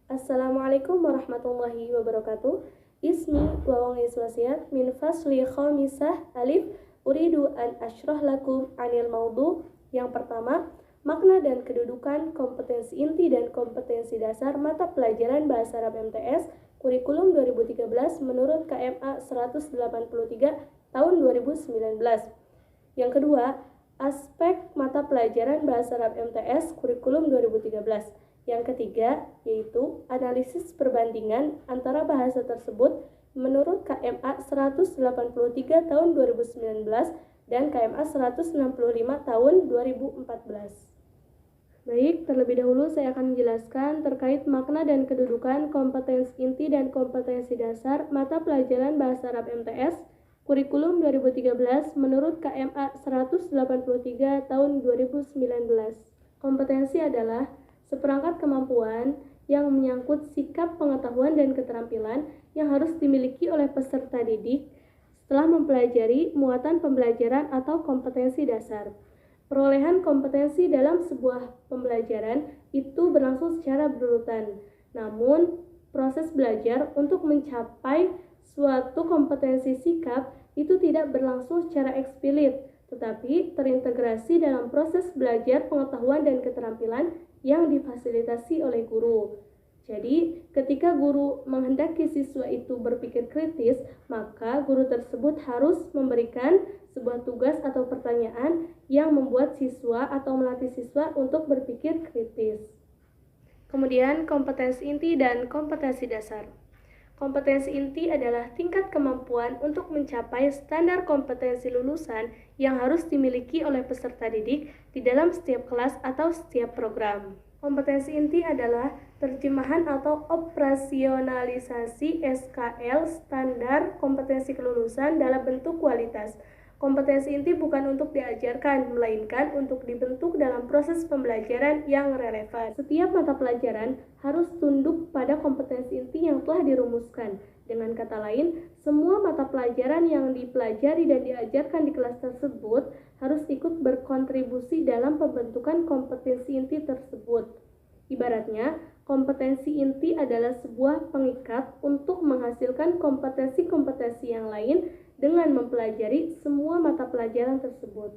Assalamualaikum warahmatullahi wabarakatuh. Ismi wa iswasiyat min fasli khamisah alif uridu an ashrah lakum anil maudu. Yang pertama, makna dan kedudukan kompetensi inti dan kompetensi dasar mata pelajaran Bahasa Arab MTS kurikulum 2013 menurut KMA 183 tahun 2019. Yang kedua, aspek mata pelajaran Bahasa Arab MTS kurikulum 2013. Yang ketiga, yaitu analisis perbandingan antara bahasa tersebut menurut KMA 183 tahun 2019 dan KMA 165 tahun 2014. Baik, terlebih dahulu saya akan menjelaskan terkait makna dan kedudukan kompetensi inti dan kompetensi dasar mata pelajaran Bahasa Arab MTS kurikulum 2013 menurut KMA 183 tahun 2019. Kompetensi adalah seperangkat kemampuan yang menyangkut sikap, pengetahuan, dan keterampilan yang harus dimiliki oleh peserta didik setelah mempelajari muatan pembelajaran atau kompetensi dasar. Perolehan kompetensi dalam sebuah pembelajaran itu berlangsung secara berurutan. Namun, proses belajar untuk mencapai suatu kompetensi sikap itu tidak berlangsung secara eksplisit, tetapi terintegrasi dalam proses belajar pengetahuan dan keterampilan yang difasilitasi oleh guru. Jadi, ketika guru menghendaki siswa itu berpikir kritis, maka guru tersebut harus memberikan sebuah tugas atau pertanyaan yang membuat siswa atau melatih siswa untuk berpikir kritis. Kemudian, kompetensi inti dan kompetensi dasar. Kompetensi inti adalah tingkat kemampuan untuk mencapai standar kompetensi lulusan yang harus dimiliki oleh peserta didik di dalam setiap kelas atau setiap program. Kompetensi inti adalah terjemahan atau operasionalisasi SKL standar kompetensi kelulusan dalam bentuk kualitas. Kompetensi inti bukan untuk diajarkan, melainkan untuk dibentuk dalam proses pembelajaran yang relevan. Setiap mata pelajaran harus tunduk pada kompetensi inti yang telah dirumuskan. Dengan kata lain, semua mata pelajaran yang dipelajari dan diajarkan di kelas tersebut harus ikut berkontribusi dalam pembentukan kompetensi inti tersebut. Ibaratnya, kompetensi inti adalah sebuah pengikat untuk menghasilkan kompetensi-kompetensi yang lain dengan mempelajari semua mata pelajaran tersebut.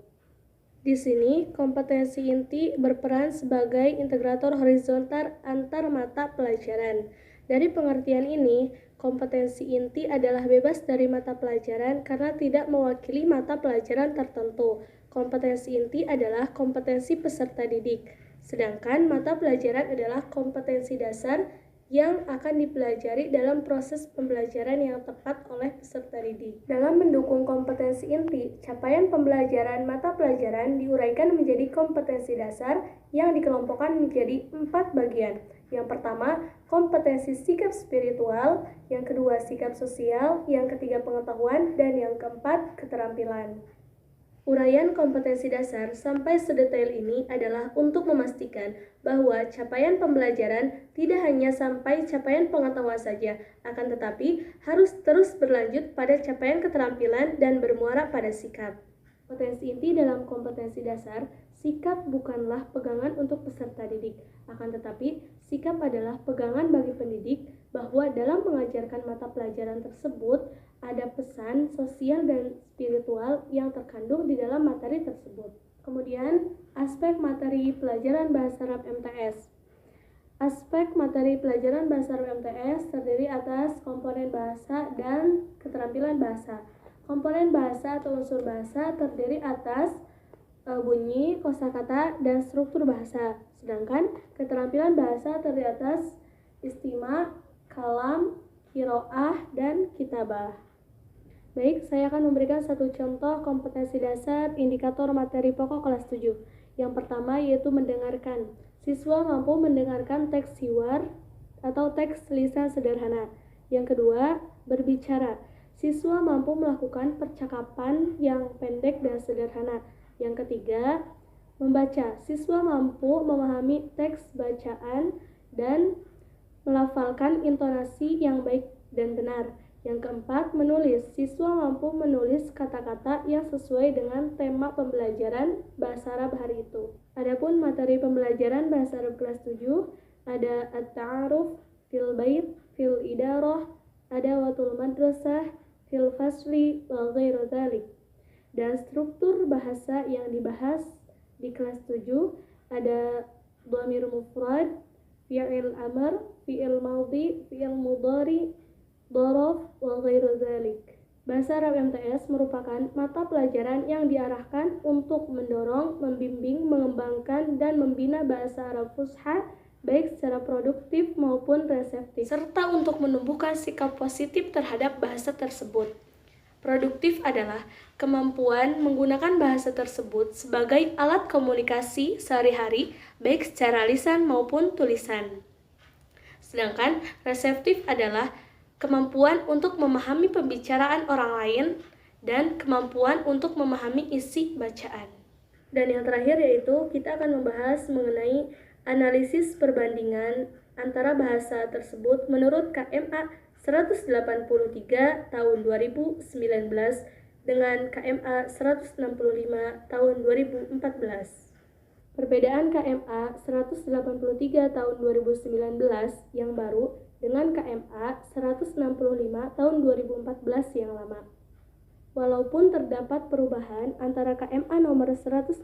Di sini, kompetensi inti berperan sebagai integrator horizontal antar mata pelajaran. Dari pengertian ini, kompetensi inti adalah bebas dari mata pelajaran karena tidak mewakili mata pelajaran tertentu. Kompetensi inti adalah kompetensi peserta didik. Sedangkan mata pelajaran adalah kompetensi dasar yang akan dipelajari dalam proses pembelajaran yang tepat oleh peserta didik. Dalam mendukung kompetensi inti, capaian pembelajaran mata pelajaran diuraikan menjadi kompetensi dasar yang dikelompokkan menjadi 4 bagian. Yang pertama, kompetensi sikap spiritual, yang kedua sikap sosial, yang ketiga pengetahuan, dan yang keempat keterampilan. Uraian kompetensi dasar sampai sedetail ini adalah untuk memastikan bahwa capaian pembelajaran tidak hanya sampai capaian pengetahuan saja, akan tetapi harus terus berlanjut pada capaian keterampilan dan bermuara pada sikap. Kompetensi inti dalam kompetensi dasar, sikap bukanlah pegangan untuk peserta didik, akan tetapi sikap adalah pegangan bagi pendidik bahwa dalam mengajarkan mata pelajaran tersebut ada pesan sosial dan spiritual yang terkandung di dalam materi tersebut. Kemudian, aspek materi pelajaran Bahasa Arab MTS. Aspek materi pelajaran Bahasa Arab MTS terdiri atas komponen bahasa dan keterampilan bahasa. Komponen bahasa atau unsur bahasa terdiri atas bunyi, kosakata, dan struktur bahasa. Sedangkan keterampilan bahasa terdiri atas istima, kalam, qiraah, dan kitabah. Baik, saya akan memberikan satu contoh kompetensi dasar indikator materi pokok kelas 7. Yang pertama yaitu mendengarkan. Siswa mampu mendengarkan teks hiwar atau teks lisan sederhana. Yang kedua, berbicara. Siswa mampu melakukan percakapan yang pendek dan sederhana. Yang ketiga, membaca. Siswa mampu memahami teks bacaan dan melafalkan intonasi yang baik dan benar. Yang keempat, menulis. Siswa mampu menulis kata-kata yang sesuai dengan tema pembelajaran bahasa Arab hari itu. Adapun materi pembelajaran bahasa Arab kelas 7 ada at-ta'aruf fil bait, fil idarah, adawatul madrasah, fil fasli, wa ghairu dzalik. Dan struktur bahasa yang dibahas di kelas 7 ada dhamir mufrad, fi'il amr, fi'il madhi, fi'il mudhari, dharaf, wa ghairu dzalik. Bahasa Arab MTS merupakan mata pelajaran yang diarahkan untuk mendorong, membimbing, mengembangkan, dan membina bahasa Arab Fusha baik secara produktif maupun reseptif, serta untuk menumbuhkan sikap positif terhadap bahasa tersebut. Produktif adalah kemampuan menggunakan bahasa tersebut sebagai alat komunikasi sehari-hari baik secara lisan maupun tulisan. Sedangkan reseptif adalah kemampuan untuk memahami pembicaraan orang lain dan kemampuan untuk memahami isi bacaan. Dan yang terakhir yaitu kita akan membahas mengenai analisis perbandingan antara bahasa tersebut menurut KMA 183 tahun 2019 dengan KMA 165 tahun 2014. Perbedaan KMA 183 tahun 2019 yang baru dengan KMA 165 tahun 2014 yang lama. Walaupun terdapat perubahan antara KMA nomor 165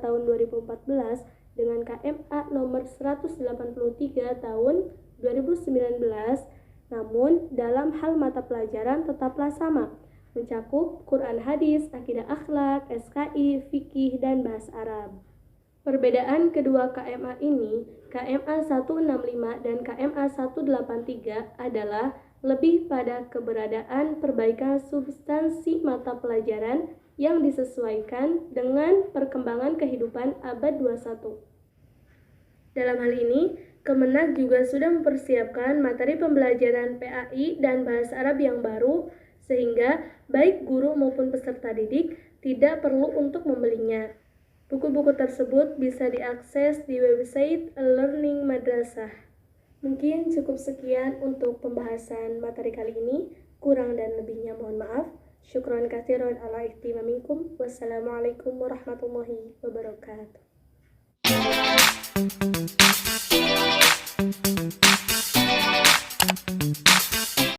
tahun 2014 dengan KMA nomor 183 tahun 2019, namun dalam hal mata pelajaran tetaplah sama, mencakup Quran hadis, akidah akhlak, SKI, fikih, dan bahasa Arab. Perbedaan kedua KMA ini, KMA 165 dan KMA 183 adalah lebih pada keberadaan perbaikan substansi mata pelajaran yang disesuaikan dengan perkembangan kehidupan abad 21. Dalam hal ini, Kemenak juga sudah mempersiapkan materi pembelajaran PAI dan bahasa Arab yang baru, sehingga baik guru maupun peserta didik tidak perlu untuk membelinya. Buku-buku tersebut bisa diakses di website Learning Madrasah. Mungkin cukup sekian untuk pembahasan materi kali ini. Kurang dan lebihnya mohon maaf. Syukran katsiran ala ihtimamikum. Wassalamualaikum warahmatullahi wabarakatuh.